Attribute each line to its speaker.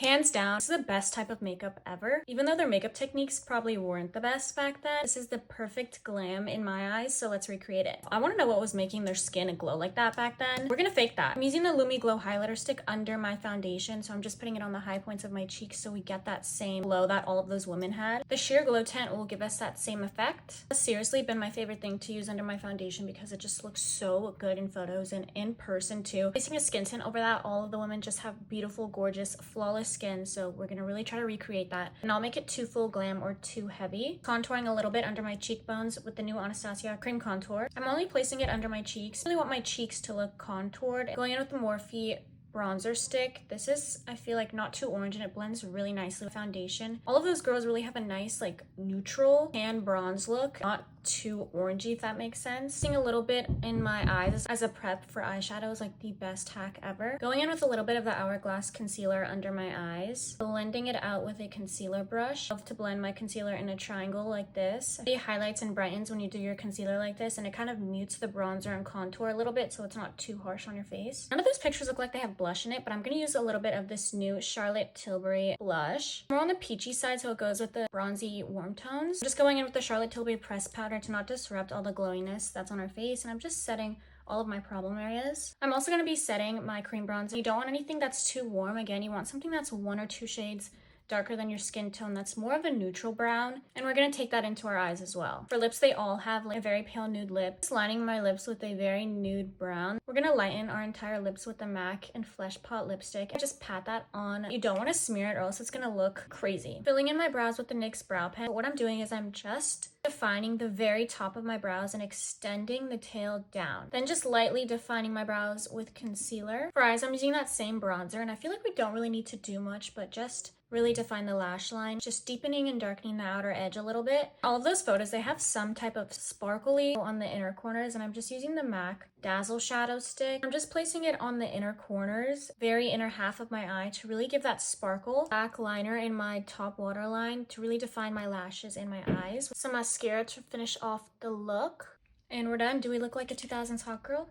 Speaker 1: Hands down, this is the best type of makeup ever. Even though their makeup techniques probably weren't the best back then, this is the perfect glam in my eyes, so let's recreate it. I want to know what was making their skin glow like that back then. We're gonna fake that. I'm using the Lumi Glow highlighter stick under my foundation, so I'm just putting it on the high points of my cheeks so we get that same glow that all of those women had. The sheer glow tint will give us that same effect. It's seriously been my favorite thing to use under my foundation because it just looks so good in photos and in person too. Placing a skin tint over that, all of the women just have beautiful, gorgeous, flawless skin, so we're gonna really try to recreate that and not make it too full glam or too heavy. Contouring a little bit under my cheekbones with the new Anastasia cream contour. I'm only placing it under my cheeks. I really want my cheeks to look contoured. Going in with the Morphe bronzer stick. This is, I feel like, not too orange and it blends really nicely with foundation. All of those girls really have a nice like neutral tan bronze look, not too orangey, if that makes sense. Using a little bit in my eyes as a prep for eyeshadow is like the best hack ever. Going in with a little bit of the Hourglass concealer under my eyes, blending it out with a concealer brush. I love to blend my concealer in a triangle like this. It highlights and brightens when you do your concealer like this, and it kind of mutes the bronzer and contour a little bit so it's not too harsh on your face. None of those pictures look like they have blush in it, but I'm going to use a little bit of this new Charlotte Tilbury blush. More on the peachy side, so it goes with the bronzy warm tones. I'm just going in with the Charlotte Tilbury press powder to not disrupt all the glowiness that's on our face, and I'm just setting all of my problem areas. I'm also going to be setting my cream bronzer. You don't want anything that's too warm. Again, you want something that's 1 or 2 shades darker than your skin tone, that's more of a neutral brown, and we're going to take that into our eyes as well. For lips, they all have like a very pale nude lip. Just lining my lips with a very nude brown. We're going to lighten our entire lips with the MAC and Flesh Pot lipstick and just pat that on. You don't want to smear it or else it's going to look crazy. Filling in my brows with the NYX brow pen. But what I'm doing is I'm just defining the very top of my brows and extending the tail down. Then just lightly defining my brows with concealer. For eyes, I'm using that same bronzer, and I feel like we don't really need to do much, but just really define the lash line, just deepening and darkening the outer edge a little bit. All of those photos, they have some type of sparkly on the inner corners, and I'm just using the MAC Dazzle Shadow Stick. I'm just placing it on the inner corners, very inner half of my eye to really give that sparkle. Black liner in my top waterline to really define my lashes and my eyes. Some mascara to finish off the look. And we're done. Do we look like a 2000s hot girl?